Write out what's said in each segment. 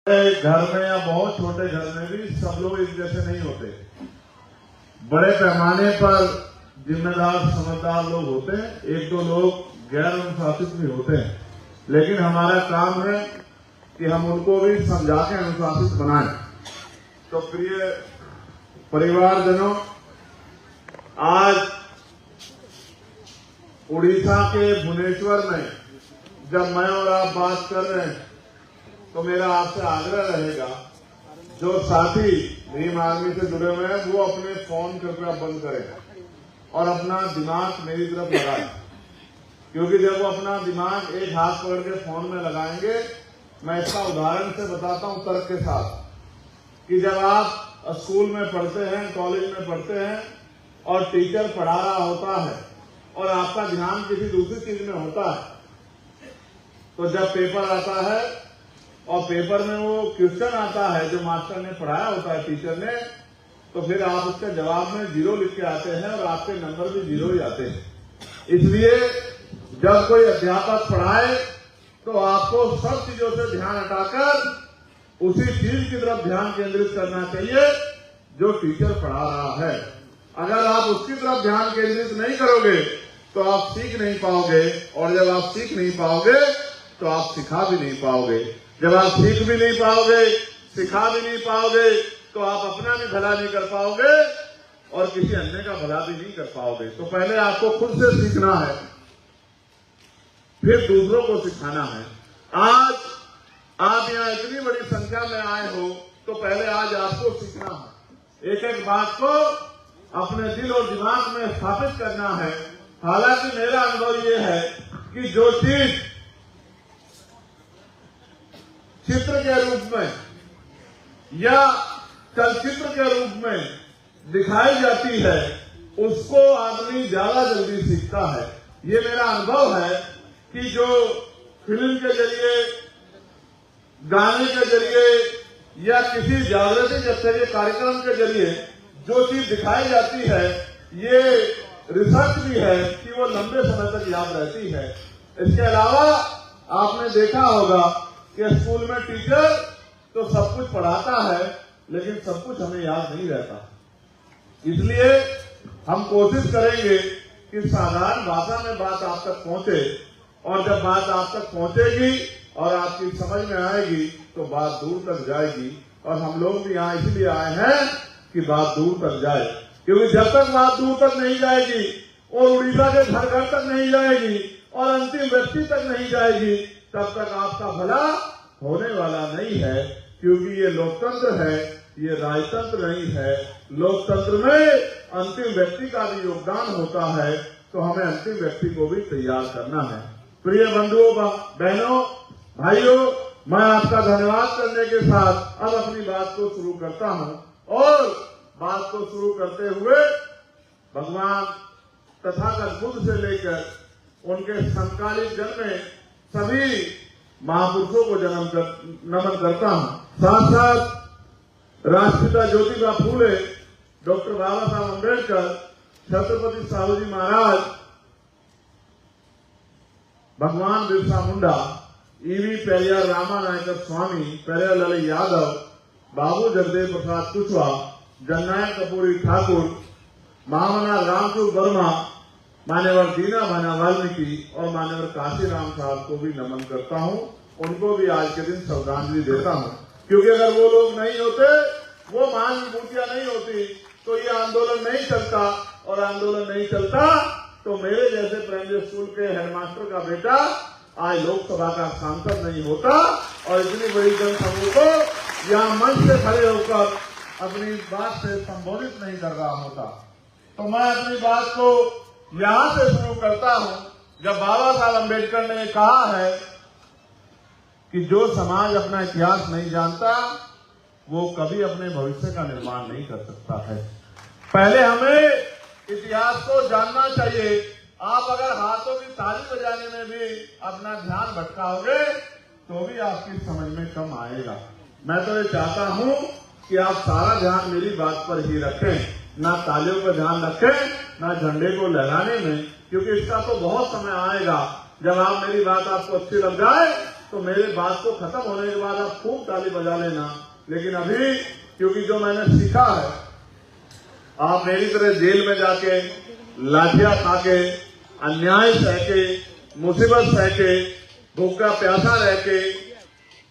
घर में या बहुत छोटे घर में भी सब लोग एक जैसे नहीं होते। बड़े पैमाने पर जिम्मेदार समझदार लोग होते हैं, एक दो लोग गैर अनुशासित भी होते हैं, लेकिन हमारा काम है कि हम उनको भी समझा के अनुशासित बनाएं। तो प्रिय परिवारजनों, आज उड़ीसा के भुवनेश्वर में जब मैं और आप बात कर रहे हैं तो मेरा आपसे आग्रह रहेगा, जो साथी भीम आर्मी से जुड़े हुए हैं वो अपने फोन कृपया बंद करें और अपना दिमाग मेरी तरफ लगाएं, क्योंकि जब वो अपना दिमाग एक हाथ पकड़ के फोन में लगाएंगे, मैं इसका उदाहरण से बताता हूं तर्क के साथ, कि जब आप स्कूल में पढ़ते हैं, कॉलेज में पढ़ते हैं और टीचर पढ़ा रहा होता है और आपका ध्यान किसी दूसरी चीज में होता है, तो जब पेपर आता है और पेपर में वो क्वेश्चन आता है जो मास्टर ने पढ़ाया होता है, टीचर ने, तो फिर आप उसके जवाब में 0 लिख के आते हैं और आपके नंबर भी 0 ही आते हैं। इसलिए जब कोई अध्यापक पढ़ाए तो आपको सब चीजों से ध्यान हटाकर उसी चीज की तरफ ध्यान केंद्रित करना चाहिए जो टीचर पढ़ा रहा है। अगर आप उसकी तरफ ध्यान केंद्रित नहीं करोगे तो आप सीख नहीं पाओगे, और जब आप सीख नहीं पाओगे तो आप सिखा भी नहीं पाओगे। जब आप सीख भी नहीं पाओगे, सिखा भी नहीं पाओगे, तो आप अपना भी भला नहीं कर पाओगे और किसी अन्य का भला भी नहीं कर पाओगे। तो पहले आपको खुद से सीखना है, फिर दूसरों को सिखाना है। आज आप यहाँ इतनी बड़ी संख्या में आए हो तो पहले आज आपको सीखना है, एक एक बात को अपने दिल और दिमाग में स्थापित करना है। हालांकि मेरा अनुभव ये है कि जो चीज चित्र के रूप में या चलचित्र के रूप में दिखाई जाती है उसको आदमी ज्यादा जल्दी सीखता है। ये मेरा अनुभव है कि जो फिल्म के जरिए, गाने के जरिए या किसी जागृति जैसे कार्यक्रम के जरिए जो चीज दिखाई जाती है, ये रिसर्च भी है कि वो लंबे समय तक याद रहती है। इसके अलावा आपने देखा होगा कि स्कूल में टीचर तो सब कुछ पढ़ाता है, लेकिन सब कुछ हमें याद नहीं रहता। इसलिए हम कोशिश करेंगे कि साधारण भाषा में बात आप तक पहुंचे, और जब बात आप तक पहुंचेगी और आपकी समझ में आएगी तो बात दूर तक जाएगी। और हम लोग भी यहाँ इसलिए आए हैं कि बात दूर तक जाए, क्योंकि जब तक बात दूर तक नहीं जाएगी और उड़ीसा के घर घर तक नहीं जाएगी और अंतिम व्यक्ति तक नहीं जाएगी, तब तक आपका भला होने वाला नहीं है। क्योंकि ये लोकतंत्र है, ये राजतंत्र नहीं है। लोकतंत्र में अंतिम व्यक्ति का भी योगदान होता है, तो हमें अंतिम व्यक्ति को भी तैयार करना है। प्रिय बंधुओं, बहनों, भाइयों, मैं आपका धन्यवाद करने के साथ अब अपनी बात को शुरू करता हूं। और बात को शुरू करते हुए भगवान तथागत बुद्ध से लेकर उनके समकालीन जन्म में सभी महापुरुषों को नमन करता हूं। साथ साथ राष्ट्रपिता ज्योतिबा फूले, डॉक्टर बाबा साहब अम्बेडकर, छत्रपति साहू जी महाराज, भगवान बिरसा मुंडा, ईवी पेरियार रामानायकर स्वामी, पेरियार लाल यादव, बाबू जगदेव प्रसाद कुशवाहा, जननायक कपूरी ठाकुर, महामना रामचूर वर्मा, मान्यवर दीना भाना वाल्मीकि और मान्यवर काशीराम साहब को भी नमन करता हूं। उनको भी आज के दिन श्रद्धांजलि देता हूं, क्योंकि अगर वो लोग नहीं होते, वो महान विभूतियां नहीं होती, तो ये आंदोलन नहीं चलता, और आंदोलन नहीं चलता तो मेरे जैसे प्राइमरी स्कूल के हेडमास्टर का बेटा आज लोकसभा का सांसद नहीं होता और इतनी बड़ी जनसमूह को यहाँ मंच से खड़े होकर अपनी बात से संबोधित नहीं कर रहा होता। तो मैं अपनी बात को यहां से शुरू करता हूं, जब बाबा साहब अम्बेडकर ने कहा है कि जो समाज अपना इतिहास नहीं जानता वो कभी अपने भविष्य का निर्माण नहीं कर सकता है। पहले हमें इतिहास को जानना चाहिए। आप अगर हाथों की ताली बजाने में भी अपना ध्यान भटकाओगे तो भी आपकी समझ में कम आएगा। मैं तो ये चाहता हूं कि आप सारा ध्यान मेरी बात पर ही रखें, ना तालियों पर ध्यान रखें, ना झंडे को लहराने में, क्योंकि इसका तो बहुत समय आएगा जब आप मेरी बात आपको अच्छी लग जाए तो मेरे बात को खत्म होने के बाद आप खूब ताली बजा लेना। लेकिन अभी क्योंकि जो मैंने सीखा है, आप मेरी तरह जेल में जाके लाठियां खा के, अन्याय सह के, मुसीबत सह के, भूखा प्यासा रह के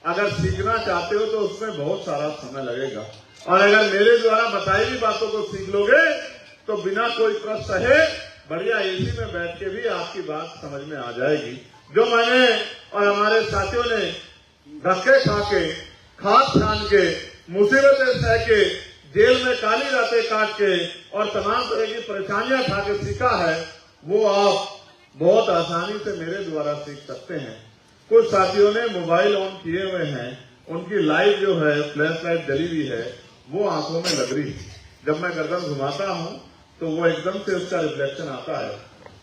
अगर सीखना चाहते हो तो उसमें बहुत सारा समय लगेगा। और अगर मेरे द्वारा बताई हुई बातों को सीख लोगे तो बिना कोई कष्ट सहे बढ़िया एसी में बैठ के भी आपकी बात समझ में आ जाएगी। जो मैंने और हमारे साथियों ने धक्के खा के, खाद छान के, मुसीबतें सह के, जेल में काली रातें काट के और तमाम तरह की परेशानियां खा के सीखा है, वो आप बहुत आसानी से मेरे द्वारा सीख सकते हैं। कुछ साथियों ने मोबाइल ऑन किए हुए हैं, उनकी लाइट जो है फ्लैश लाइट जली हुई है, वो आंखों में लग रही है। जब मैं गर्दन घुमाता हूं तो वो एकदम से उसका रिफ्लेक्शन आता है।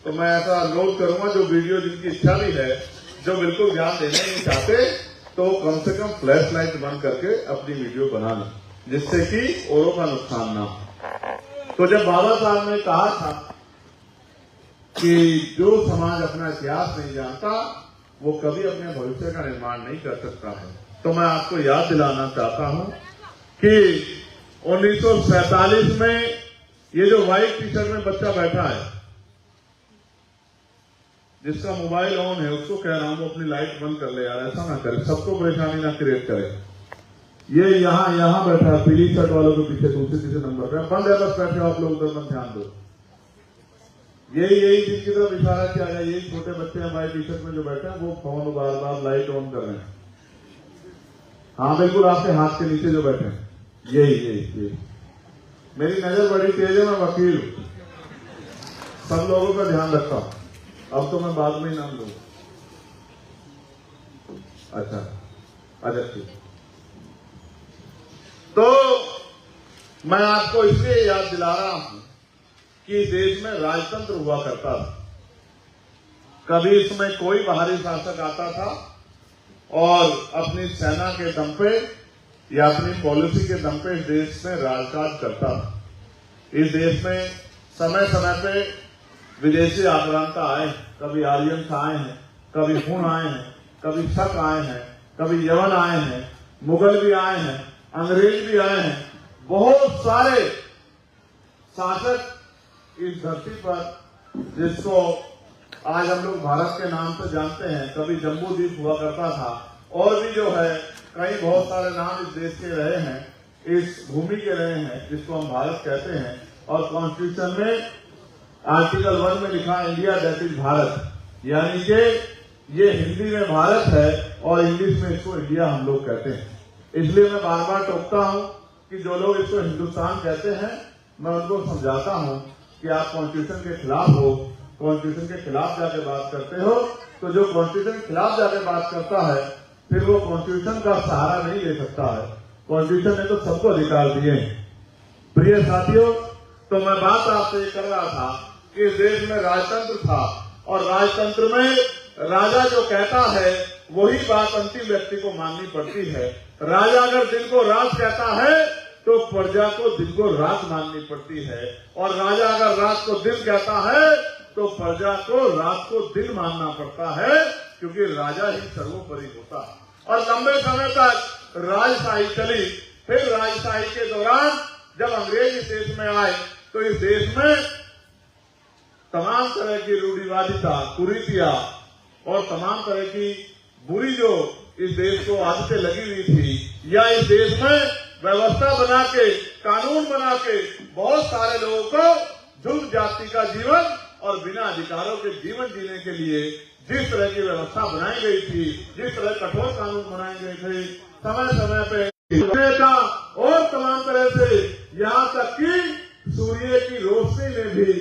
तो मैं ऐसा नोट करूंगा, जो वीडियो जिनकी इच्छा भी है, जो बिल्कुल ध्यान देना नहीं चाहते, तो कम से कम फ्लैश लाइट बंद करके अपनी वीडियो बना लें, जिससे कि औरों का नुकसान ना हो। तो जब बाबा साहब ने कहा था कि जो समाज अपना इतिहास नहीं जानता वो कभी अपने भविष्य का निर्माण नहीं कर सकता है, तो मैं आपको याद दिलाना चाहता हूं कि 1947 में ये जो व्हाइट टी शर्ट में बच्चा बैठा है, जिसका मोबाइल ऑन है, उसको कह रहा हूं वो अपनी लाइट बंद कर ले यार, ऐसा ना करे, सबको परेशानी ना क्रिएट करे। ये यहां बैठा है पीली शर्ट वालों के पीछे दूसरे नंबर पे, बंद है, बस बैठे हो आप लोग, उधर मत ध्यान दो। यही जिनकी तरफ इशारा किया गया, यही छोटे बच्चे हैं व्हाइट टी शर्ट में जो बैठे हैं, वो phone bar bar light on कर रहे हैं। हाँ बिल्कुल, आपके हाथ के नीचे जो बैठे हैं, यही मेरी नजर बड़ी तेज है, मैं वकील हूं, सब लोगों का ध्यान रखता हूं। अब तो मैं बाद में ही नाम लूंगा। अच्छा ठीक। तो मैं आपको इसलिए याद दिला रहा हूं कि देश में राजतंत्र हुआ करता था। कभी इसमें कोई बाहरी शासक आता था और अपनी सेना के दम पे या अपनी पॉलिसी के दम पे इस देश में राजकाज करता था। इस देश में समय समय पे विदेशी आक्रांता आए, कभी आर्यन आए हैं, कभी हुन आए हैं, कभी शक आए हैं, कभी यवन आए हैं, मुगल भी आए हैं, अंग्रेज भी आए हैं। बहुत सारे शासक इस धरती पर, जिसको आज हम लोग भारत के नाम से जानते हैं, कभी जम्बू द्वीप हुआ करता था, और भी जो है कई बहुत सारे नाम इस देश के रहे हैं, इस भूमि के रहे हैं, जिसको हम भारत कहते हैं। और कॉन्स्टिट्यूशन में आर्टिकल 1 में लिखा इंडिया दैट इज भारत, यानी कि ये हिंदी में भारत है और इंग्लिश में इसको इंडिया हम लोग कहते हैं। इसलिए मैं बार बार टोकता हूं कि जो लोग इसको हिंदुस्तान कहते हैं, मैं उनको समझाता हूं कि आप कॉन्स्टिट्यूशन के खिलाफ हो, कॉन्स्टिट्यूशन के खिलाफ जाके बात करते हो, तो जो कॉन्स्टिट्यूशन के खिलाफ जाके बात करता है फिर वो कॉन्स्टिट्यूशन का सहारा नहीं ले सकता है। कॉन्स्टिट्यूशन ने तो सबको अधिकार दिए हैं। प्रिय साथियों, तो मैं बात आपसे कर रहा था कि देश में राजतंत्र था, और राजतंत्र में राजा जो कहता है वही बात अंतिम व्यक्ति को माननी पड़ती है। राजा अगर दिन को रात कहता है तो प्रजा को दिन को रात माननी पड़ती है, और राजा अगर रात को दिन कहता है तो प्रजा को रात को दिन मानना पड़ता है, क्योंकि राजा ही सर्वोपरि होता है। और लंबे समय तक राजशाही चली। फिर राजशाही के दौरान जब अंग्रेज इस देश में आए तो इस देश में तमाम तरह की रूढ़िवादिता, कुरीतियां और तमाम तरह की बुरी जो इस देश को आदतें लगी हुई थी, या इस देश में व्यवस्था बना के, कानून बना के बहुत सारे लोगों को झुंड जाति का जीवन और बिना अधिकारों के जीवन जीने के लिए जिस तरह की व्यवस्था बनाई गई थी, जिस तरह कठोर कानून बनाए गए थे, समय समय पे का और तमाम तरह से, यहाँ तक कि सूर्य की रोशनी में भी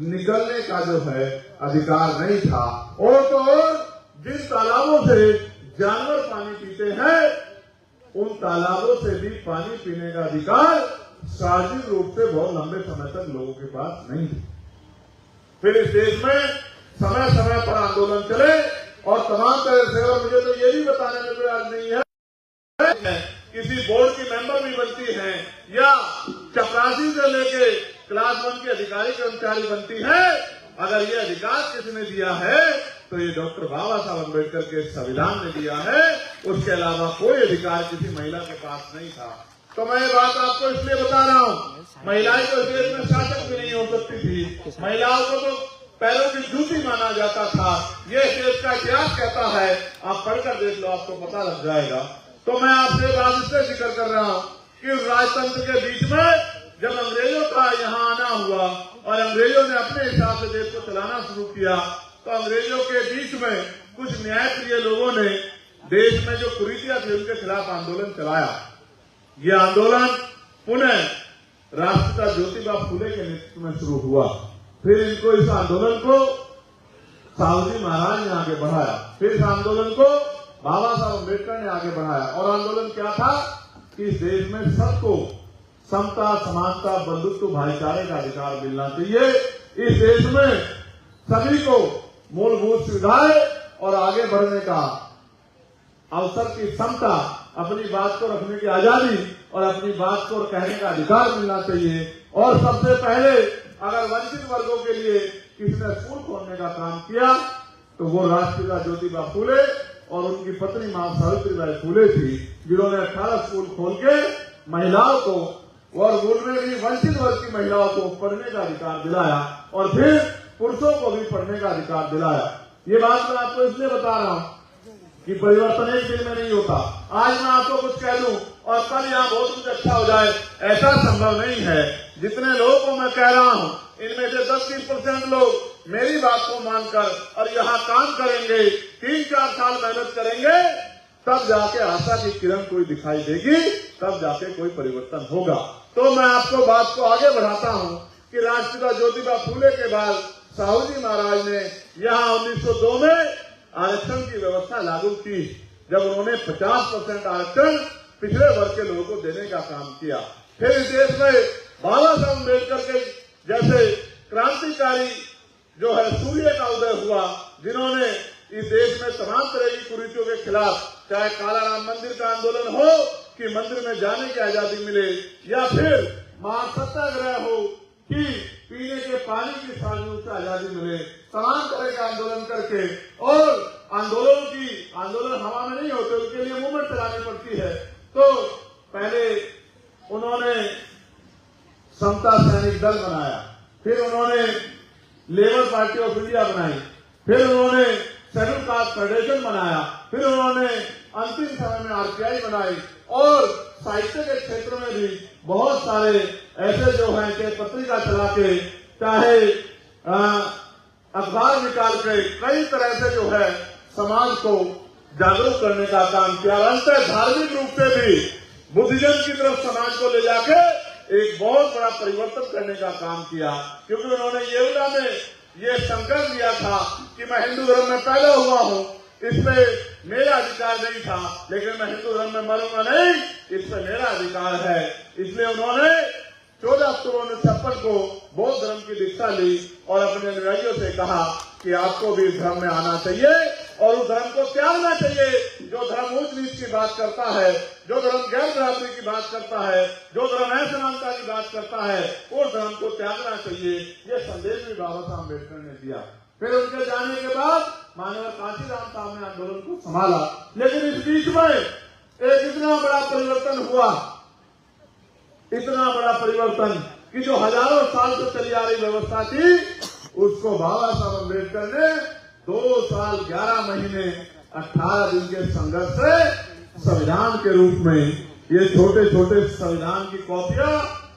निकलने का जो है अधिकार नहीं था। और तो और जिन तालाबों से जानवर पानी पीते हैं, उन तालाबों से भी पानी पीने का अधिकार सार्वजनिक रूप से बहुत लंबे समय तक लोगों के पास नहीं था। फिर इस देश में समय समय पर आंदोलन चले और तमाम तरह से, और मुझे तो ये भी बताने में कोई आज नहीं है, किसी बोर्ड की मेंबर भी बनती हैं या चपरासी से लेके क्लास 1 के अधिकारी कर्मचारी बनती है, अगर ये अधिकार किसने दिया है तो ये डॉक्टर बाबा साहब अम्बेडकर के संविधान ने दिया है। उसके अलावा कोई अधिकार किसी महिला के पास नहीं था। तो मैं ये बात आपको इसलिए बता रहा हूँ, महिलाएं तो देश में शासक भी नहीं हो सकती थी। महिलाओं को तो पैरों की जूती माना जाता था। ये देश का इतिहास कहता है, आप पढ़कर देख लो, आपको पता लग जाएगा। तो मैं आपसे बात इसलिए जिक्र कर रहा हूँ कि राजतंत्र के बीच में जब अंग्रेजों का यहाँ आना हुआ और अंग्रेजों ने अपने हिसाब से देश को चलाना शुरू किया, तो अंग्रेजों के बीच में कुछ न्यायप्रिय लोगों ने देश में जो कुरीतियां थी उनके खिलाफ आंदोलन चलाया। ये आंदोलन पुनः राष्ट्रपिता ज्योतिबा फुले के नेतृत्व में शुरू हुआ। फिर इनको इस आंदोलन को साहूजी महाराज ने आगे बढ़ाया। फिर इस आंदोलन को बाबा साहब अम्बेडकर ने आगे बढ़ाया। और आंदोलन क्या था कि इस देश में सबको समता, समानता, बंधुत्व, भाईचारे का अधिकार मिलना चाहिए। इस देश में सभी को मूलभूत सुविधाएं और आगे बढ़ने का अवसर की समता, अपनी बात को रखने की आजादी और अपनी बात को कहने का अधिकार मिलना चाहिए। और सबसे पहले अगर वंचित वर्गों के लिए किसी ने स्कूल खोलने का काम किया तो वो राष्ट्रपिता ज्योतिबा फुले और उनकी पत्नी मां सावित्रीबाई फुले थी, जिन्होंने 18 स्कूल खोल के महिलाओं को और उनमें भी वंचित वर्ग की महिलाओं को पढ़ने का अधिकार दिलाया और फिर पुरुषों को भी पढ़ने का अधिकार दिलाया। ये बात मैं आपको इसलिए बता रहा हूँ कि परिवर्तन एक दिन में नहीं होता। आज मैं आपको कुछ कह दूं और कल यहाँ बहुत कुछ अच्छा हो जाए, ऐसा संभव नहीं है। जितने लोगों को मैं कह रहा हूँ, इनमें से 10-20% लोग मेरी बात को मानकर और यहाँ काम करेंगे, 3-4 साल मेहनत करेंगे, तब जाके आशा की किरण कोई दिखाई देगी, तब जाके कोई परिवर्तन होगा। तो मैं आपको बात को आगे बढ़ाता हूँ कि राष्ट्रपिता ज्योतिबा फुले के बाद साहूजी महाराज ने यहाँ 1902 में आरक्षण की व्यवस्था लागू की, जब उन्होंने 50% आरक्षण पिछड़े वर्ग के लोगों को देने का काम किया। फिर इस देश में बाबा साहब अम्बेडकर के जैसे क्रांतिकारी जो है सूर्य का उदय हुआ, जिन्होंने इस देश में तमाम तरह की कुरीतियों के खिलाफ, चाहे काला राम मंदिर का आंदोलन हो कि मंदिर में जाने की आजादी मिले, या फिर महासत्याग्रह हो कि पीने के पानी की सार्वजनिक से आजादी मिले, तमाम तरह का आंदोलन करके, और आंदोलन हवा में नहीं होते, उनके लिए मूवमेंट चलानी पड़ती है। तो पहले उन्होंने समता सैनिक दल बनाया, फिर उन्होंने लेबर पार्टी ऑफ इंडिया बनाई, फिर उन्होंने शेड्यूल कास्ट फेडरेशन बनाया, फिर उन्होंने अंतिम समय में आरपीआई बनाई, और साहित्य के क्षेत्र में भी बहुत सारे ऐसे जो हैं कि पत्रिका चला के, चाहे अखबार निकाल के, कई तरह से जो है समाज को जागरूक करने का काम किया। अंततः धार्मिक रूप से भी बुद्धिज्म की तरफ समाज को ले जाके एक बहुत बड़ा परिवर्तन करने का काम किया, क्योंकि उन्होंने येवला में ये संकल्प लिया था कि मैं हिंदू धर्म में पैदा हुआ हूँ, इसमें मेरा अधिकार नहीं था, लेकिन मैं हिंदू धर्म में मरूंगा नहीं, इसमें मेरा अधिकार है। इसलिए उन्होंने 14 अक्टूबर 1956 को बौद्ध धर्म की दीक्षा ली और अपने अनुयायियों से कहा कि आपको भी इस धर्म में आना चाहिए और उस धर्म को त्यागना चाहिए जो धर्म ऊंच नीच की बात करता है, जो धर्म गैर बराबरी की बात करता है, जो धर्म असमानता की बात करता है, उस धर्म को त्यागना चाहिए। ये संदेश भी बाबा साहब अम्बेडकर ने दिया। फिर उनके जाने के बाद माननीय कांशीराम साहब ने आंदोलन को संभाला, लेकिन इस बीच में एक इतना बड़ा परिवर्तन हुआ, इतना बड़ा परिवर्तन कि जो हजारों साल से चली आ रही व्यवस्था थी, उसको बाबा साहब अम्बेडकर ने 2 साल 11 महीने 18 दिन के संघर्ष से संविधान के रूप में, ये छोटे छोटे संविधान की कॉपियां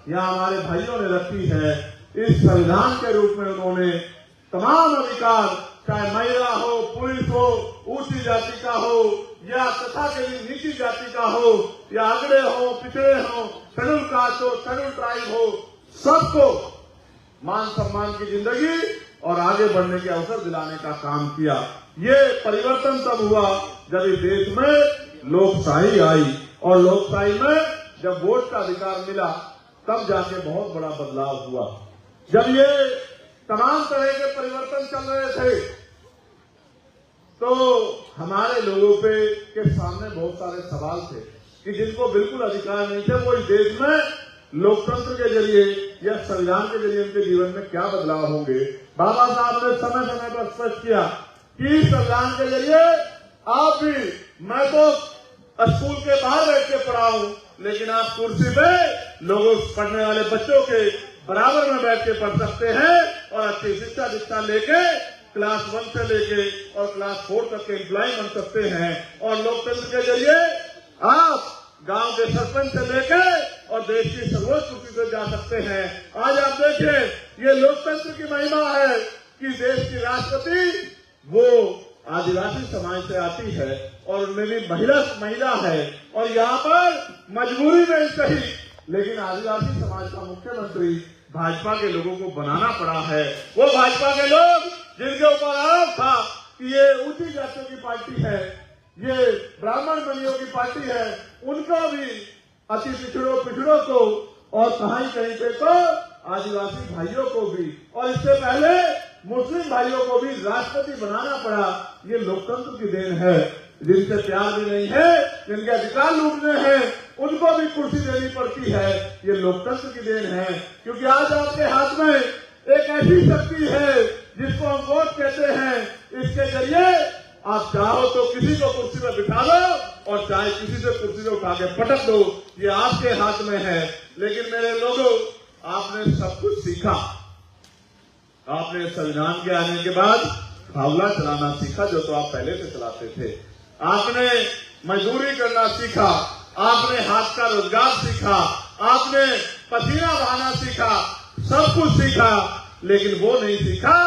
यहाँ हमारे भाइयों ने रखी है, इस संविधान के रूप में उन्होंने तमाम अधिकार, चाहे महिला हो, पुरुष हो, ऊंची जाति का हो या तथाकथित नीची जाति का हो, या अगड़े हो, पिछड़े हो, शेड्यूल कास्ट हो, शेड्यूल ट्राइब हो, सबको मान सम्मान की जिंदगी और आगे बढ़ने के अवसर दिलाने का काम किया। ये परिवर्तन तब हुआ जब इस देश में लोकशाही आई, और लोकशाही में जब वोट का अधिकार मिला, तब जाके बहुत बड़ा बदलाव हुआ। जब ये तमाम तरह के परिवर्तन चल रहे थे, तो हमारे लोगों के सामने बहुत सारे सवाल थे कि जिनको बिल्कुल अधिकार नहीं थे, वो इस देश में लोकतंत्र के जरिए या संविधान के जरिए उनके जीवन में क्या बदलाव होंगे। बाबा साहब ने समय समय पर स्पष्ट किया कि संविधान के जरिए आप भी, मैं तो स्कूल के बाहर बैठ के पढ़ा हूं, लेकिन आप कुर्सी पे लोगों पढ़ने वाले बच्चों के बराबर में बैठ के पढ़ सकते हैं और अच्छी शिक्षा दीक्षा लेके क्लास 1 से लेके और क्लास 4 तक के एम्प्लॉय बन सकते हैं। और लोकतंत्र के जरिए आप गांव के सरपंच से लेके और देश की सर्वोच्च कुर्सी से जा सकते हैं। आज आप देखिए, ये लोकतंत्र की महिमा है कि देश की राष्ट्रपति वो आदिवासी समाज से आती है और उनमें भी महिला है और यहाँ पर मजबूरी में सही, लेकिन आदिवासी समाज का मुख्यमंत्री भाजपा के लोगों को बनाना पड़ा है। वो भाजपा के लोग जिनके ऊपर आरोप था कि ये ऊंची जातियों की पार्टी है, ये ब्राह्मण बनियों की पार्टी है, उनको भी अति पिछड़ों को और कहीं पे तो आदिवासी भाइयों को भी और इससे पहले मुस्लिम भाइयों को भी राष्ट्रपति बनाना पड़ा। ये लोकतंत्र की देन है। जिनसे प्यार भी नहीं है, जिनके अधिकार लूटने हैं, उनको भी कुर्सी देनी पड़ती है। ये लोकतंत्र की देन है, क्योंकि आज आपके हाथ में एक ऐसी शक्ति है जिसको हम वोट कहते हैं। इसके जरिए आप चाहो तो किसी को कुर्सी में बिठा दो और चाहे किसी से कुर्सी में उठा के पटक दो, ये आपके हाथ में है। लेकिन मेरे लोगों, आपने सब कुछ सीखा। आपने संविधान के आने के बाद फावला चलाना सीखा, जो तो आप पहले से चलाते थे। आपने मजदूरी करना सीखा, आपने हाथ का रोजगार सीखा, आपने पसीना बहाना सीखा, सब कुछ सीखा, लेकिन वो नहीं सीखा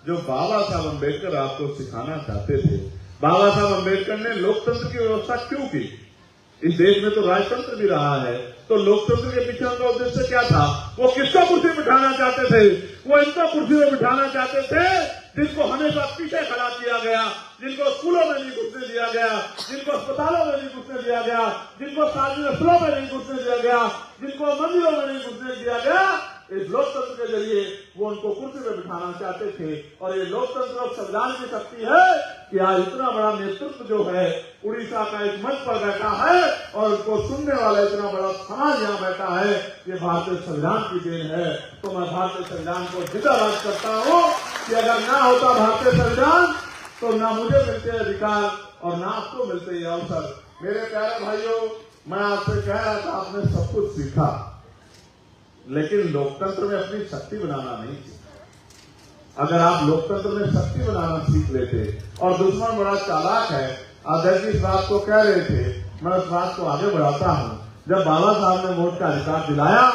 जो बाबा साहब अम्बेडकर आपको सिखाना चाहते थे। बाबा साहब अम्बेडकर ने लोकतंत्र की व्यवस्था क्यों की? इस देश में तो राजतंत्र भी रहा है, तो लोकतंत्र के पीछे उनका उद्देश्य क्या था? वो किसको कुर्सी बिठाना चाहते थे? वो इनको कुर्सी में बिठाना चाहते थे जिनको हमेशा पीछे खड़ा किया गया, जिनको स्कूलों में नहीं घुसने दिया गया, जिनको अस्पतालों में नहीं घुसने दिया गया, जिनको सार्वजनिक स्थलों में नहीं घुसने दिया गया, जिनको मंदिरों में नहीं घुसने दिया गया। इस लोकतंत्र के जरिए वो उनको कुर्सी में बिठाना चाहते थे। और ये लोकतंत्र और संविधान की शक्ति है कि आज इतना बड़ा नेतृत्व जो है उड़ीसा का एक मंच पर बैठा है और उसको सुनने वाला इतना बड़ा समाज यहाँ बैठा है। ये भारतीय संविधान की देन है। तो मैं भारतीय संविधान को जिंदाबाद करता हूँ कि अगर ना होता भारतीय संविधान तो ना मुझे मिलते अधिकार और ना आपको मिलते ये अवसर। मेरे प्यारे भाइयों, मैं आपसे कह रहा था, आपने सब कुछ सीखा, लेकिन लोकतंत्र में अपनी शक्ति बनाना नहीं सीखा। अगर आप लोकतंत्र में शक्ति बनाना सीख लेते, और दुश्मन बड़ा चालाक है, अध्यक्ष इस बात को कह रहे थे, मैं उस बात को आगे बढ़ाता हूँ। जब बाबा साहब ने वोट का अधिकार दिलाया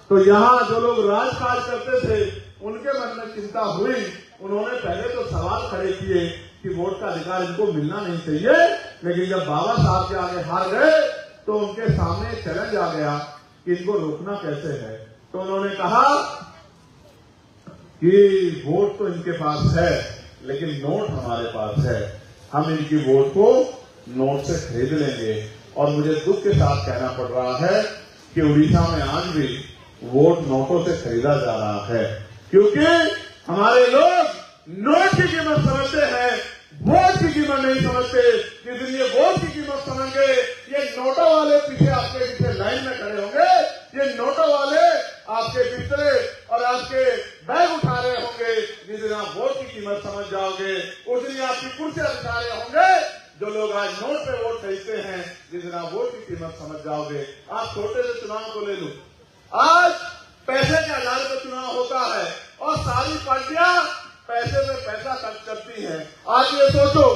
तो यहाँ जो लोग राजकाज करते थे उनके मन में चिंता हुई। उन्होंने पहले तो सवाल खड़े किए कि वोट का अधिकार इनको मिलना नहीं चाहिए, लेकिन जब बाबा साहब के आगे हार गए तो उनके सामने चैलेंज आ गया कि इनको रोकना कैसे है। तो उन्होंने कहा कि वोट तो इनके पास है, लेकिन नोट हमारे पास है, हम इनकी वोट को नोट से खरीद लेंगे। और मुझे दुख के साथ कहना पड़ रहा है कि उड़ीसा में आज भी वोट नोटों से खरीदा जा रहा है, क्योंकि हमारे लोग नोट की कीमत समझते हैं, वोट की कीमत नहीं समझते। जिस दिन ये वोट की कीमत समझेंगे, ये नोटों वाले पीछे आपके पीछे लाइन में खड़े होंगे, ये नोटों वाले आपके बिस्तरे और आपके बैग उठा रहे होंगे। जिस दिन आप वोट की कीमत समझ जाओगे, उस दिन आपकी कुर्सियां बिठा रहे होंगे। जो लोग आज नोट पे वोट खरीदते हैं, जिस दिन आप वोट की कीमत समझ जाओगे। आप छोटे से चुनाव को ले लो, आज पैसे के आधार पर चुनाव होता है और सारी पार्टियां पैसे में पैसा खर्च करती हैं। आज ये सोचो,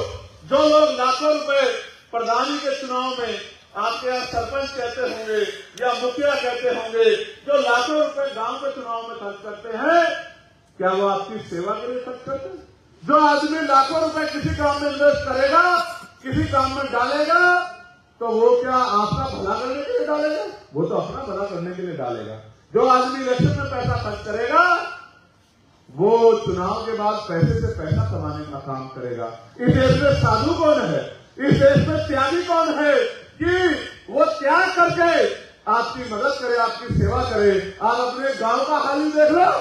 जो लोग लाखों रुपए प्रधानी के चुनाव में आपके यहाँ सरपंच कहते होंगे या मुखिया कहते होंगे, जो लाखों रुपए गांव के चुनाव में खर्च करते हैं, क्या वो आपकी सेवा के लिए खर्च करते हैं? जो आदमी लाखों रुपए किसी काम में इन्वेस्ट करेगा, किसी काम में डालेगा, तो वो क्या आपका भला करने के लिए डालेगा? वो तो अपना भला करने के लिए डालेगा। जो आदमी इलेक्शन में पैसा खर्च करेगा, वो चुनाव के बाद पैसे से पैसा कमाने का काम करेगा। इस देश में साधु कौन है? इस देश में त्यागी कौन है कि वो त्याग करके आपकी मदद करे, आपकी सेवा करे? आप अपने गांव का हाल ही देख लो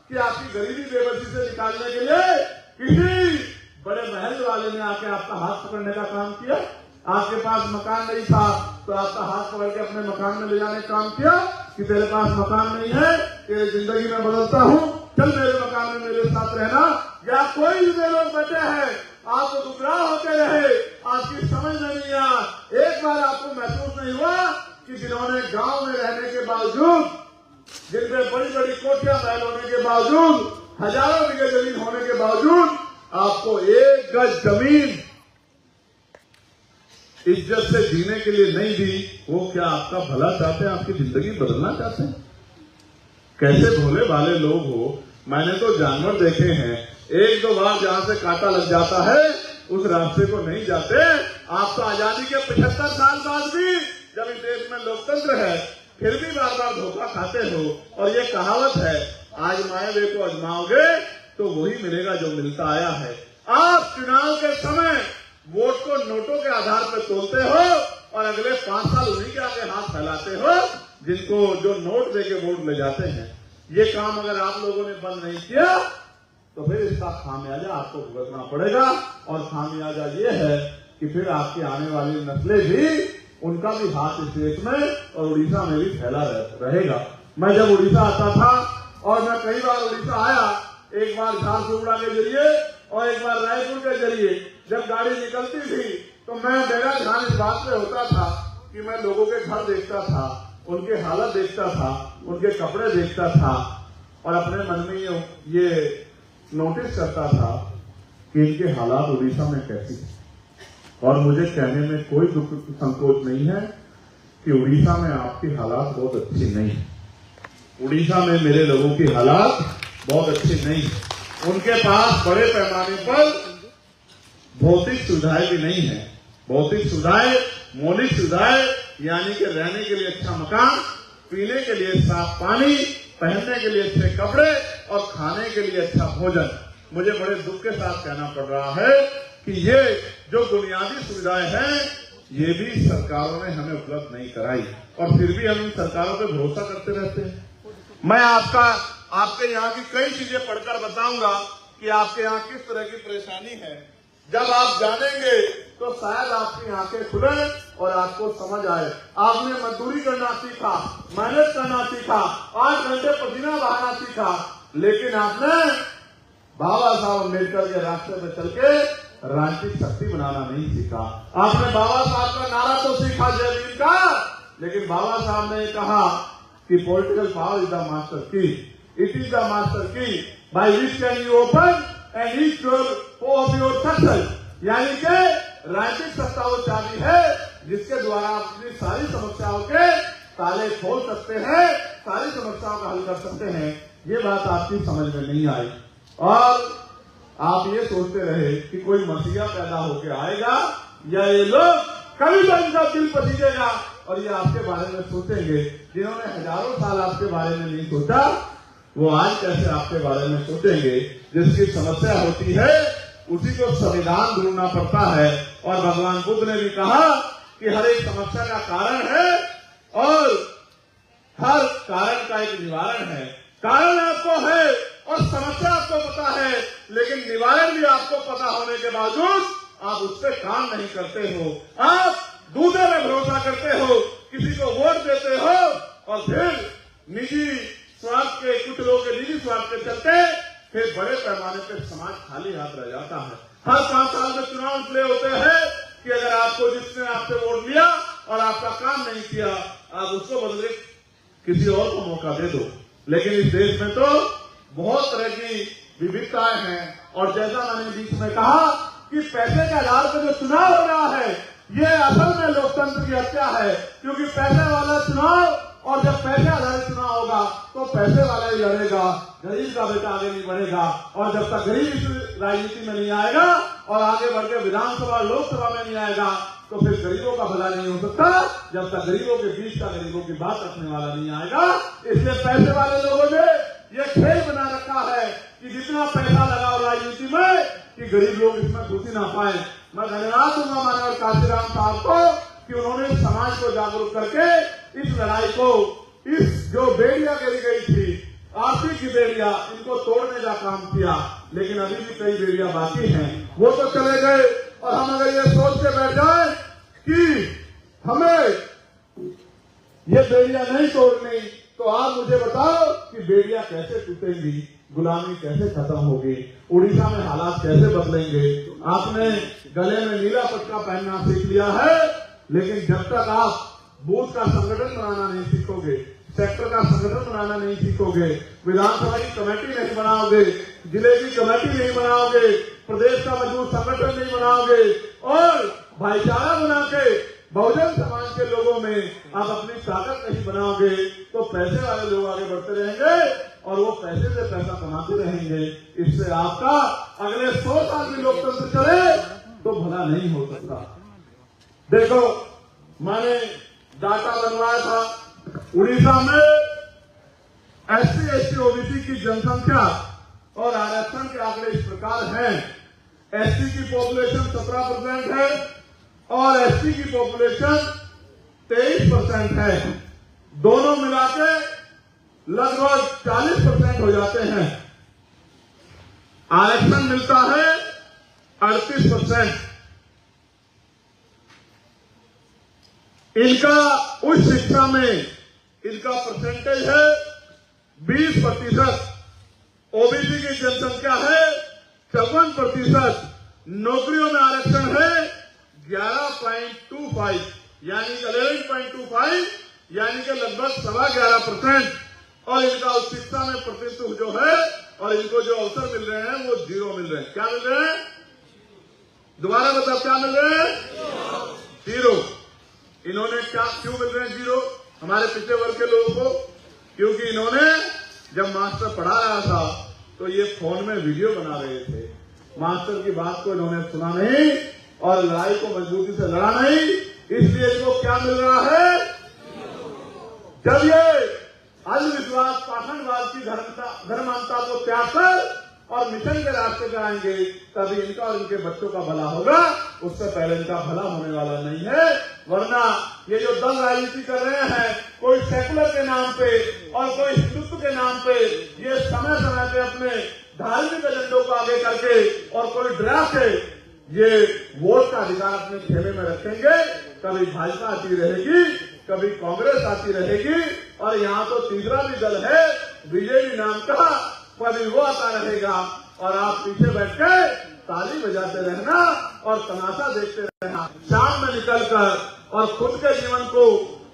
कि आपकी गरीबी बेबसी से निकालने के लिए किसी बड़े महल वाले ने आके आपका हाथ पकड़ने का काम किया। आपके पास मकान नहीं था तो आपका हाथ पकड़ के अपने मकान में ले जाने का काम किया कि तेरे पास मकान नहीं है, तेरी जिंदगी में बदलता हूँ, चल मेरे मकान में मेरे साथ रहना। या कोई भी लोग बैठे हैं, आप तो गुमराह होते रहे, आपकी समझ में नहीं आया। एक बार आपको महसूस नहीं हुआ कि जिन्होंने गांव में रहने के बावजूद, जिनमें बड़ी बड़ी कोठियां महल होने के बावजूद, हजारों बीघे जमीन होने के बावजूद आपको एक गज जमीन इज्जत से जीने के लिए नहीं दी, वो क्या आपका भला चाहते हैं, आपकी जिंदगी बदलना चाहते हैं? कैसे भोले भाले लोग हो। मैंने तो जानवर देखे हैं, एक दो बार जहां से कांटा लग जाता है उस रास्ते को नहीं जाते। आप तो आजादी के 75 साल बाद भी, जब इस देश में लोकतंत्र है, फिर भी बार बार धोखा खाते हो। और ये कहावत है, आजमाए हुए को आजमाओगे तो वही मिलेगा जो मिलता आया है। आप चुनाव के समय वोट को नोटों के आधार पर तोलते हो और अगले 5 साल उन्हीं के आगे हाथ फैलाते हो जिनको जो नोट देके वोट ले जाते हैं। ये काम अगर आप लोगों ने बंद नहीं किया तो फिर इसका खामियाजा आपको भुगतना पड़ेगा। और खामियाजा ये है कि फिर आपकी आने वाली नस्लें भी, उनका भी हाथ इस देश में और उड़ीसा में भी फैला रहेगा। मैं जब उड़ीसा आता था, और मैं कई बार उड़ीसा आया, एक बार झारसुगुड़ा के जरिए और एक बार रायपुर के जरिए, जब गाड़ी निकलती थी तो मैं मेरा ध्यान इस बात पे होता था कि मैं लोगों के घर देखता था, उनके हालत देखता था, उनके कपड़े देखता था और अपने मन में ये नोटिस करता था कि इनके हालात उड़ीसा में कैसी है। और मुझे कहने में कोई दुख संकोच नहीं है कि उड़ीसा में आपकी हालात बहुत अच्छी नहीं है। उड़ीसा में मेरे लोगों की हालात बहुत अच्छी नहीं है। उनके पास बड़े पैमाने पर भौतिक सुविधाएं भी नहीं है। भौतिक सुविधाएं, मौलिक सुविधाएं, यानी कि रहने के लिए अच्छा मकान, पीने के लिए साफ पानी, पहनने के लिए अच्छे कपड़े और खाने के लिए अच्छा भोजन। मुझे बड़े दुख के साथ कहना पड़ रहा है कि ये जो बुनियादी सुविधाएं हैं, ये भी सरकारों ने हमें उपलब्ध नहीं कराई और फिर भी हम इन सरकारों पर भरोसा करते रहते हैं। मैं आपके यहाँ की कई चीजें पढ़कर बताऊंगा कि आपके यहाँ किस तरह की परेशानी है। जब आप जानेंगे तो शायद आपकी आंखें खुले और आपको समझ आए। आपने मजदूरी करना सीखा, मेहनत करना सीखा, 8 घंटे पसीना बहाना सीखा, लेकिन आपने बाबा साहब अम्बेडकर के रास्ते पे चल के राजनीतिक शक्ति बनाना नहीं सीखा। आपने बाबा साहब का नारा तो सीखा जय भीम का, लेकिन बाबा साहब ने कहा कि political power is the master की, इट इज द मास्टर की by which can you open and each door of your success. यानी कि राजनीतिक सत्ता वो चाबी है जिसके द्वारा आप अपनी सारी समस्याओं के ताले खोल सकते हैं, सारी समस्याओं का हल कर सकते हैं। ये बात आपकी समझ में नहीं आई और आप ये सोचते रहे कि कोई मसीहा पैदा होकर आएगा या ये लोग कभी तो इनका दिल पसीजेगा और ये आपके बारे में सोचेंगे। जिन्होंने हजारों साल आपके बारे में नहीं सोचा, वो आज कैसे आपके बारे में सोचेंगे। जिसकी समस्या होती है उसी को संविधान ढूंढना पड़ता है। और भगवान बुद्ध ने भी कहा कि हर एक समस्या का कारण है और हर कारण का एक निवारण है। कारण आपको है और समस्या आपको पता है, लेकिन निवारण भी आपको पता होने के बावजूद आप उस पर काम नहीं करते हो। आप दूसरे में भरोसा करते हो, किसी को वोट देते हो और फिर निजी स्वार्थ के, कुछ लोगों के निजी स्वार्थ के चलते फिर बड़े पैमाने पर समाज खाली हाथ रह जाता है। हर 5 साल में चुनाव इसलिए होते हैं कि अगर आपको जिसने आपसे वोट लिया और आपका काम नहीं किया, आप उसको बदले किसी और को मौका दे दो। लेकिन इस देश में तो बहुत तरह की विविधताएं हैं और जैसा मैंने बीच में कहा कि पैसे के आधार पर जो चुनाव हो रहा है, ये असल में लोकतंत्र की हत्या है। क्योंकि पैसे वाला चुनाव, और जब पैसे आधारित चुनाव होगा तो पैसे वाला ही लड़ेगा, गरीब का बेटा आगे नहीं बढ़ेगा। और जब तक गरीब इस राजनीति में नहीं आएगा और आगे बढ़ के विधानसभा लोकसभा में नहीं आएगा तो फिर गरीबों का भला नहीं हो सकता, जब तक गरीबों के बीच का गरीबों की बात रखने वाला नहीं आएगा। इसलिए पैसे वाले लोगों ने ये खेल बना रखा है कि जितना पैसा लगाओ राजनीति में कि गरीब लोग इसमें खुशी ना पाए। मैं धन्यवाद दूंगा मानव काशीराम साहब को कि उन्होंने समाज को जागरूक करके इस लड़ाई को, इस जो बेड़ियां गिरी गई थी, आर्थिक की बेड़ियां, इनको तोड़ने का काम किया। लेकिन अभी भी कई बेड़ियां बाकी हैं, वो तो चले गए। और हम अगर ये सोच के बैठ जाए कि हमें ये बेड़ियां नहीं तोड़नी, तो आप मुझे बताओ कि बेड़ियां कैसे टूटेंगी। गुलामी कैसे खत्म होगी, उड़ीसा में हालात कैसे बदलेंगे। आपने गले में नीला पट्टा पहनना सीख लिया है, लेकिन जब तक आप बूथ का संगठन बनाना नहीं सीखोगे, सेक्टर का संगठन बनाना नहीं सीखोगे, विधानसभा की कमेटी नहीं बनाओगे, जिले की कमेटी नहीं बनाओगे, प्रदेश का मजबूत संगठन नहीं बनाओगे और भाईचारा बना के बहुजन समाज के लोगों में आप अपनी ताकत नहीं बनाओगे, तो पैसे वाले लोग आगे बढ़ते रहेंगे और वो पैसे से पैसा कमाते रहेंगे। इससे आपका अगले 100 साल में लोकतंत्र चले तो भला नहीं हो सकता। देखो, मैंने डाटा बनवाया था, उड़ीसा में SC ST OBC की जनसंख्या और आरक्षण के आंकड़े इस प्रकार हैं। SC की पॉपुलेशन 17% है और ST की पॉपुलेशन 23% है। दोनों मिलाके लगभग 40% हो जाते हैं। आरक्षण मिलता है 38%। इनका उच्च शिक्षा में इनका परसेंटेज है 20%। ओबीसी की जनसंख्या है 54%। नौकरियों में आरक्षण है 11.25 यानी 11.25 यानी कि लगभग 11.25%। और इनका उच्च शिक्षा में प्रतिशत जो है और इनको जो अवसर मिल रहे हैं वो 0 मिल रहे हैं। क्या मिल रहे हैं? दोबारा बताओ, क्या मिल रहे हैं? 0। इन्होंने क्यों मिल रहे हैं 0 हमारे पिछले वर्ग के लोगों को? क्योंकि इन्होंने जब मास्टर पढ़ा रहा था तो ये फोन में वीडियो बना रहे थे। मास्टर की बात को इन्होंने सुना नहीं और लड़ाई को मजबूती से लड़ा नहीं, इसलिए इनको क्या मिल रहा है? जब ये अंधविश्वास, पाखंडवाद की धर्मांता को त्याग कर और मिशन के रास्ते पे आएंगे, तभी इनका और इनके बच्चों का भला होगा। उससे पहले इनका भला होने वाला नहीं है। वरना ये जो दल राजनीति कर रहे हैं, कोई सेकुलर के नाम पे और कोई हिंदुत्व के नाम पे, ये समय समय पे अपने धार्मिक एजेंडों को आगे करके और कोई डरा के ये वोट का अधिकार अपने खेमे में रखेंगे। कभी भाजपा आती रहेगी, कभी कांग्रेस आती रहेगी और यहाँ तो तीसरा भी दल है बीजेपी नाम का, कभी वो आता रहेगा और आप पीछे बैठ के ताली बजाते रहना और तमाशा देखते रहना। शाम में निकलकर और खुद के जीवन को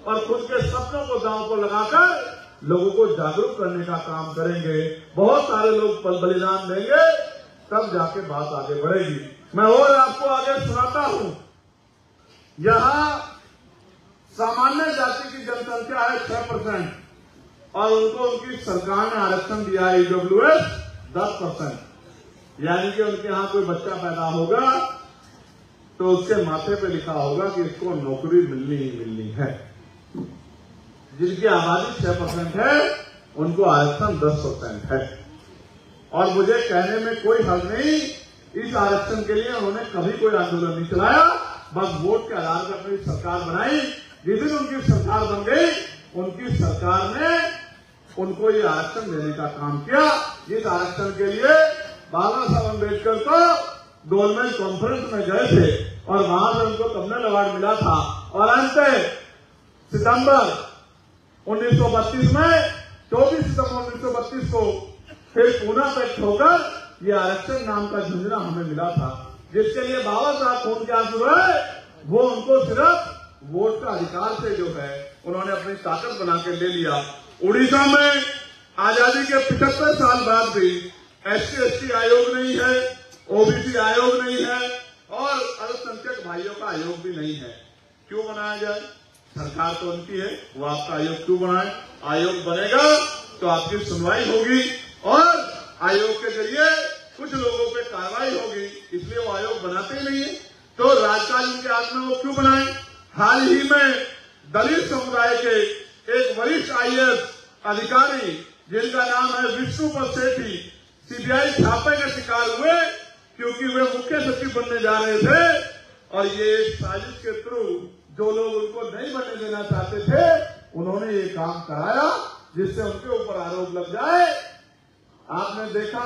और खुद के सपनों को दांव को लगाकर लोगों को जागरूक करने का काम करेंगे। बहुत सारे लोग बलिदान देंगे, तब जाके बात आगे बढ़ेगी। मैं और आपको आगे सुनाता हूं। यहाँ सामान्य जाति की जनसंख्या है 6% और उनको उनकी सरकार ने आरक्षण दिया है EWS 10%। यानी कि उनके यहाँ कोई बच्चा पैदा होगा तो उसके माथे पे लिखा होगा कि इसको नौकरी मिलनी ही मिलनी है। जिनकी आबादी 6% है उनको आरक्षण 10% है। और मुझे कहने में कोई हर्ज नहीं, इस आरक्षण के लिए उन्होंने कभी कोई आंदोलन नहीं चलाया, बस वोट के आधार पर अपनी सरकार बनाई। जिस दिन उनकी सरकार बन गई, उनकी सरकार ने उनको ये आरक्षण देने का काम किया। जिस आरक्षण के लिए बाबा साहब अम्बेडकर को गोलमेज कॉन्फ्रेंस में गए थे और वहां से उनको कम्युनल अवार्ड मिला था और अंत सितंबर 1932 में 24 सितंबर 1932 को फिर पूना पे ठोकर ये आरक्षण नाम का झुंझुना हमें मिला था, जिसके लिए बाबा साहब खून के आंसू है। वो उनको सिर्फ वोट का अधिकार से जो है उन्होंने अपनी ताकत बना के ले लिया। उड़ीसा में आजादी के 75 साल बाद भी SC ST आयोग नहीं है, OBC आयोग नहीं है और अल्पसंख्यक भाइयों का आयोग भी नहीं है। क्यों बनाया जाए? सरकार तो उनकी है, वो आपका आयोग क्यों बनाए? आयोग बनेगा तो आपकी सुनवाई होगी और आयोग के जरिए कुछ लोगों पे कार्रवाई होगी, इसलिए वो आयोग बनाते ही नहीं है। तो राजकाज उनके हाथ में, वो क्यों बनाए? हाल ही में दलित समुदाय के एक वरिष्ठ IAS अधिकारी जिनका नाम है विष्णुपद सेठी CBI छापे का शिकार हुए क्योंकि वे मुख्य सचिव बनने जा रहे थे और ये साजिश के थ्रू जो लोग उनको नहीं बनने देना चाहते थे उन्होंने ये काम कराया जिससे उनके ऊपर आरोप लग जाए। आपने देखा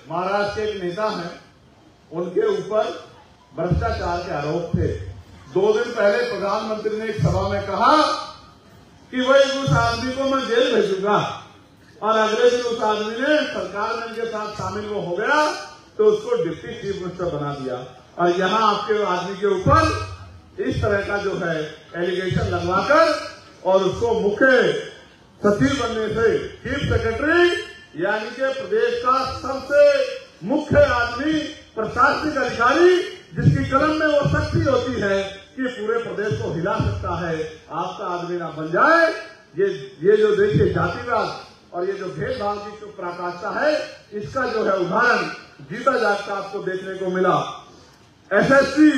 महाराष्ट्र के एक नेता हैं, उनके ऊपर भ्रष्टाचार के आरोप थे। 2 दिन पहले प्रधानमंत्री ने एक सभा में कहा कि भाई उस आदमी को मैं जेल भेजूंगा, और अगले दिन उस आदमी ने सरकार में इनके साथ शामिल वो हो गया तो उसको डिप्टी चीफ मिनिस्टर बना दिया। और यहाँ आपके आदमी के ऊपर इस तरह का जो है एलिगेशन लगवाकर और उसको मुख्य सचिव बनने से चीफ सेक्रेटरी यानी कि प्रदेश का सबसे मुख्य आदमी, प्रशासनिक अधिकारी जिसकी कलम में वो शक्ति होती है कि पूरे प्रदेश को हिला सकता है, आपका आदमी ना बन जाए। ये जो देखिए जातिवाद और ये जो भेदभाव की जो पराकाष्ठा है, इसका जो है उदाहरण जीता जागता आपको देखने को मिला। एसएससी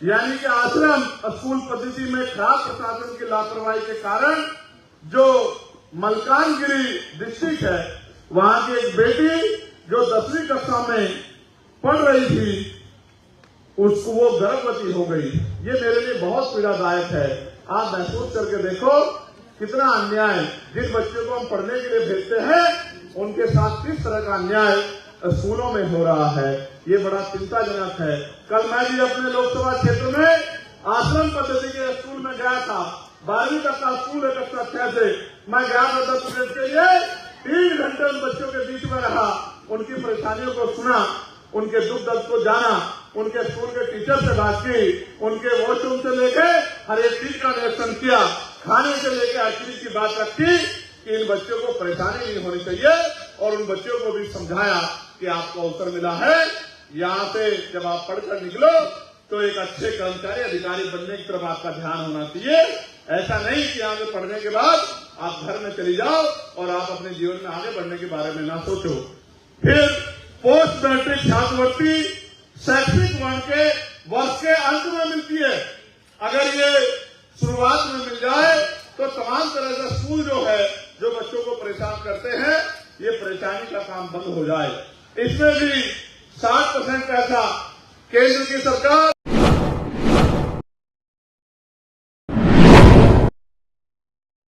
यानी कि आश्रम स्कूल पद्धति में खराब प्रशासन की लापरवाही के कारण जो मलकानगिरी डिस्ट्रिक्ट है, वहां की एक बेटी जो 10वीं कक्षा में पढ़ रही थी, उसको वो गर्भवती हो गई। ये मेरे लिए बहुत पीड़ादायक है। आप महसूस करके देखो कितना अन्याय, जिन बच्चों को हम पढ़ने के लिए भेजते हैं उनके साथ किस तरह का अन्याय स्कूलों में हो रहा है। ये बड़ा चिंताजनक है। कल मैं भी अपने लोकसभा क्षेत्र में आश्रम पद्धति के स्कूल में गया था। 12वीं तक का स्कूल है, कक्षा 6 से मैं गया था 10 मिनट के लिए। 3 घंटे उन बच्चों के बीच में रहा, उनकी परेशानियों को सुना, उनके दुख दर्द को जाना, उनके स्कूल के टीचर से बात की, उनके वॉशरूम से लेके हर एक चीज का निरीक्षण किया, खाने से लेकर हर चीज की बात रखी कि इन बच्चों को परेशानी नहीं होनी चाहिए। और उन बच्चों को भी समझाया कि आपको अवसर मिला है, यहाँ से जब आप पढ़कर निकलो तो एक अच्छे कर्मचारी अधिकारी बनने की तरफ आपका ध्यान होना चाहिए। ऐसा नहीं कि यहाँ से पढ़ने के बाद आप घर में चली जाओ और आप अपने जीवन में आगे बढ़ने के बारे में ना सोचो। फिर पोस्ट मैट्रिक छात्रवृत्ति शैक्षिक वर्ष के अंत में मिलती है। अगर ये शुरुआत में मिल जाए तो तमाम तरह से स्कूल जो है, जो बच्चों को परेशान करते हैं, ये परेशानी का काम बंद हो जाए। इसमें भी 60% पैसा केंद्र की सरकार